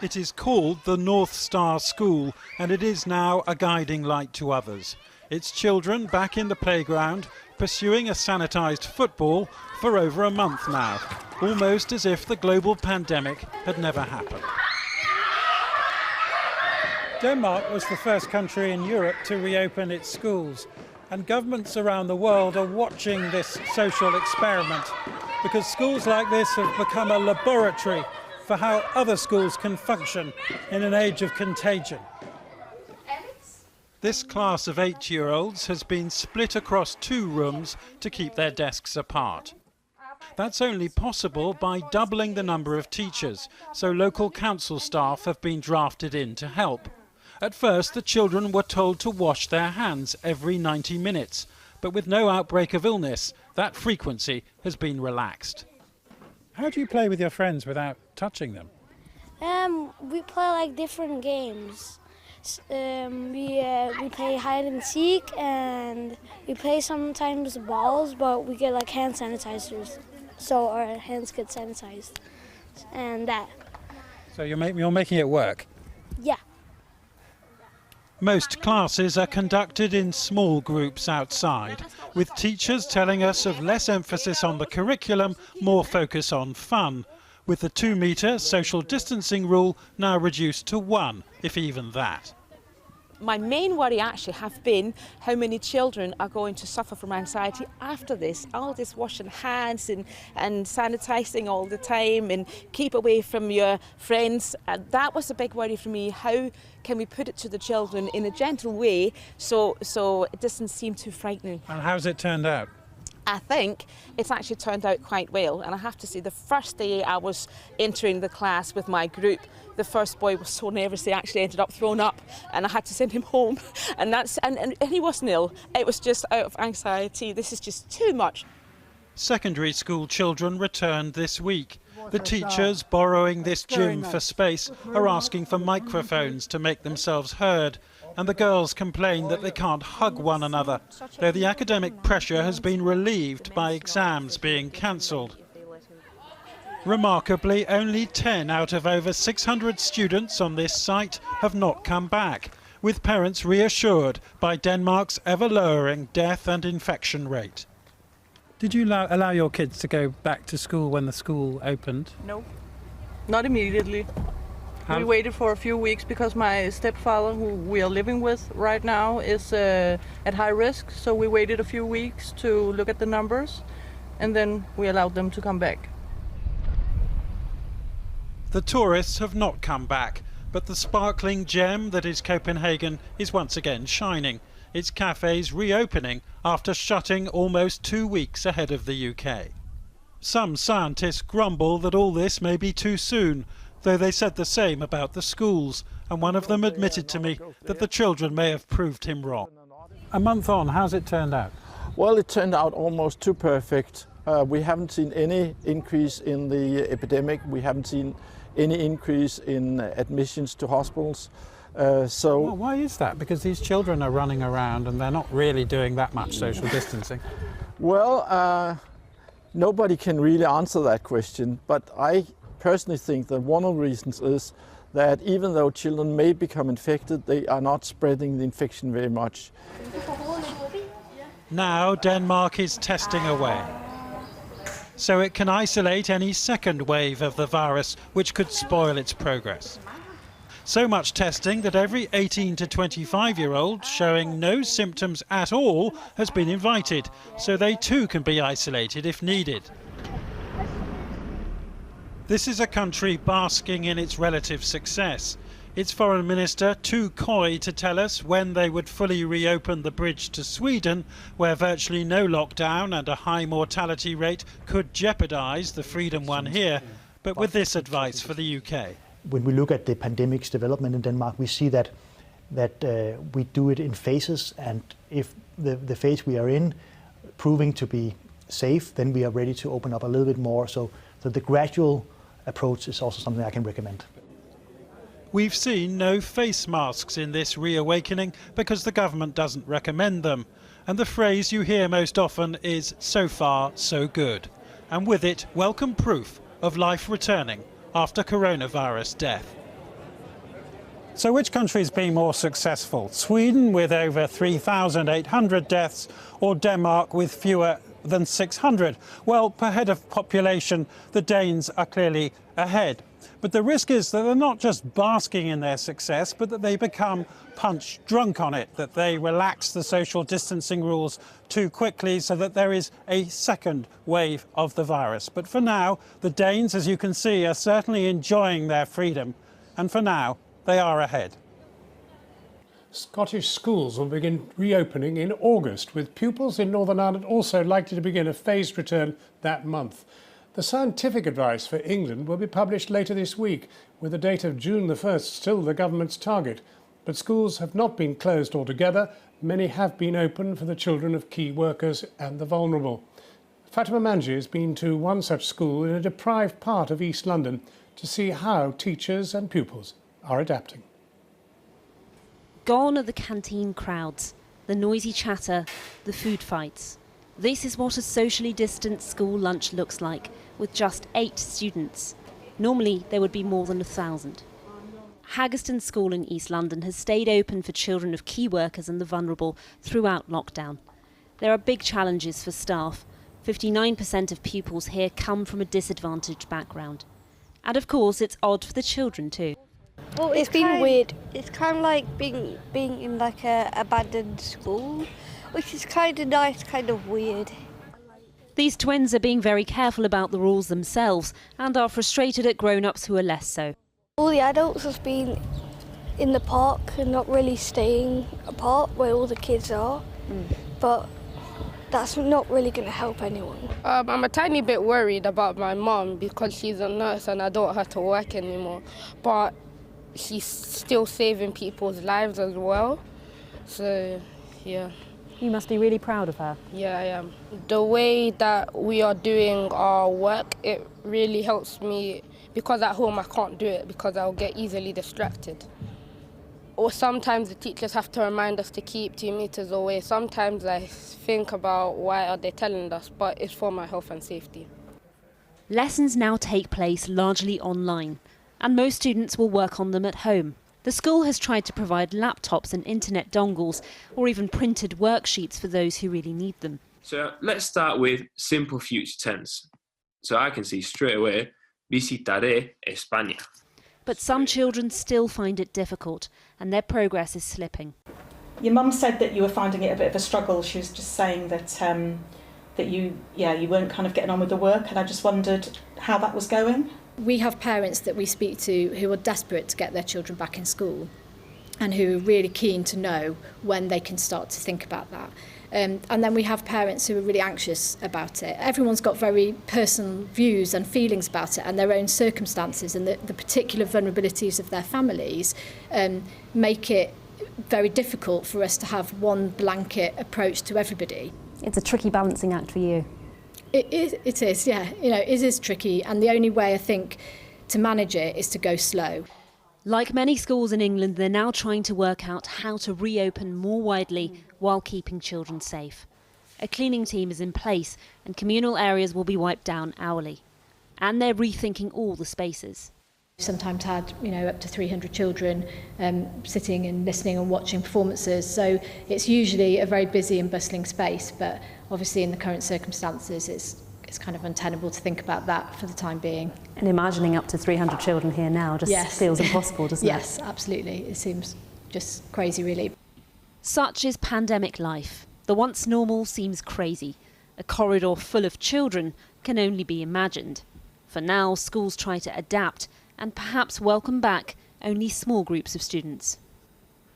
It is called the North Star School, and it is now a guiding light to others. Its children back in the playground, pursuing a sanitised football for over a month now, almost as if the global pandemic had never happened. Denmark was the first country in Europe to reopen its schools, and governments around the world are watching this social experiment, because schools like this have become a laboratory for how other schools can function in an age of contagion. This class of 8-year-olds has been split across 2 rooms to keep their desks apart. That's only possible by doubling the number of teachers, so local council staff have been drafted in to help. At first, the children were told to wash their hands every 90 minutes, but with no outbreak of illness, that frequency has been relaxed. How do you play with your friends without touching them? We play like different games. We play hide and seek, and we play sometimes balls, but we get like hand sanitizers, so our hands get sanitized, and that. So you're making it work? Yeah. Most classes are conducted in small groups outside, with teachers telling us of less emphasis on the curriculum, more focus on fun, with the 2-metre social distancing rule now reduced to 1, if even that. My main worry actually have been how many children are going to suffer from anxiety after this. All this washing hands and sanitising all the time and keep away from your friends. That was a big worry for me. How can we put it to the children in a gentle way so it doesn't seem too frightening? And how's it turned out? I think it's actually turned out quite well, and I have to say the first day I was entering the class with my group, the first boy was so nervous he actually ended up thrown up, and I had to send him home, and he wasn't ill, it was just out of anxiety. This is just too much. Secondary school children returned this week. The teachers, borrowing this gym for space, are asking for microphones to make themselves heard, and the girls complain that they can't hug one another, though the academic pressure has been relieved by exams being cancelled. Remarkably, only 10 out of over 600 students on this site have not come back, with parents reassured by Denmark's ever-lowering death and infection rate. Did you allow your kids to go back to school when the school opened? No, not immediately. We waited for a few weeks because my stepfather, who we are living with right now, is at high risk. So we waited a few weeks to look at the numbers, and then we allowed them to come back. The tourists have not come back, but the sparkling gem that is Copenhagen is once again shining. Its cafes reopening after shutting almost 2 weeks ahead of the UK. Some scientists grumble that all this may be too soon, though they said the same about the schools, and one of them admitted to me that the children may have proved him wrong. A month on, how's it turned out? Well, it turned out almost too perfect. We haven't seen any increase in the epidemic. We haven't seen any increase in admissions to hospitals. Well, why is that? Because these children are running around and they're not really doing that much social distancing. Well, nobody can really answer that question, but I personally think that one of the reasons is that even though children may become infected, they are not spreading the infection very much. Now Denmark is testing away, so it can isolate any second wave of the virus which could spoil its progress. So much testing that every 18 to 25-year-old showing no symptoms at all has been invited, so they too can be isolated if needed. This is a country basking in its relative success. Its foreign minister too coy to tell us when they would fully reopen the bridge to Sweden, where virtually no lockdown and a high mortality rate could jeopardise the freedom won here, but with this advice for the UK. When we look at the pandemic's development in Denmark, we see that we do it in phases, and if the phase we are in proving to be safe, then we are ready to open up a little bit more. So the gradual approach is also something I can recommend. We've seen no face masks in this reawakening because the government doesn't recommend them. And the phrase you hear most often is "so far, so good." And with it, welcome proof of life returning after coronavirus death. So which country's been more successful? Sweden with over 3,800 deaths or Denmark with fewer than 600? Well, per head of population, the Danes are clearly ahead. But the risk is that they're not just basking in their success, but that they become punch drunk on it, that they relax the social distancing rules too quickly so that there is a second wave of the virus. But for now, the Danes, as you can see, are certainly enjoying their freedom. And for now, they are ahead. Scottish schools will begin reopening in August, with pupils in Northern Ireland also likely to begin a phased return that month. The scientific advice for England will be published later this week, with the date of June the 1st still the government's target. But schools have not been closed altogether. Many have been open for the children of key workers and the vulnerable. Fatima Manji has been to one such school in a deprived part of East London to see how teachers and pupils are adapting. Gone are the canteen crowds, the noisy chatter, the food fights. This is what a socially distanced school lunch looks like, with just 8 students. Normally there would be more than 1,000. Haggerston School in East London has stayed open for children of key workers and the vulnerable throughout lockdown. There are big challenges for staff. 59% of pupils here come from a disadvantaged background. And of course it's odd for the children too. Well, it's been weird. It's kind of like being in like a abandoned school, which is kind of nice, kind of weird. These twins are being very careful about the rules themselves and are frustrated at grown-ups who are less so. All the adults have been in the park and not really staying apart where all the kids are, but that's not really going to help anyone. I'm a tiny bit worried about my mum because she's a nurse and I don't want her to work anymore, but she's still saving people's lives as well, so yeah. You must be really proud of her. Yeah, I am. The way that we are doing our work, it really helps me because at home I can't do it because I'll get easily distracted. Or sometimes the teachers have to remind us to keep 2 meters away. Sometimes I think about why are they telling us, but it's for my health and safety. Lessons now take place largely online, and most students will work on them at home. The school has tried to provide laptops and internet dongles or even printed worksheets for those who really need them. So let's start with simple future tense. So I can see straight away, visitaré España. But some children still find it difficult and their progress is slipping. Your mum said that you were finding it a bit of a struggle. She was just saying that that you weren't kind of getting on with the work, and I just wondered how that was going. We have parents that we speak to who are desperate to get their children back in school and who are really keen to know when they can start to think about that. And then we have parents who are really anxious about it. Everyone's got very personal views and feelings about it and their own circumstances, and the particular vulnerabilities of their families make it very difficult for us to have one blanket approach to everybody. It's a tricky balancing act for you. It is, yeah. You know, it is tricky, and the only way I think to manage it is to go slow. Like many schools in England, they're now trying to work out how to reopen more widely while keeping children safe. A cleaning team is in place and communal areas will be wiped down hourly. And they're rethinking all the spaces. Sometimes had, up to 300 children sitting and listening and watching performances. So it's usually a very busy and bustling space, but obviously in the current circumstances it's kind of untenable to think about that for the time being. And imagining up to 300 children here now just feels impossible, doesn't it? Yes, absolutely. It seems just crazy, really. Such is pandemic life. The once normal seems crazy. A corridor full of children can only be imagined. For now, schools try to adapt and perhaps welcome back only small groups of students.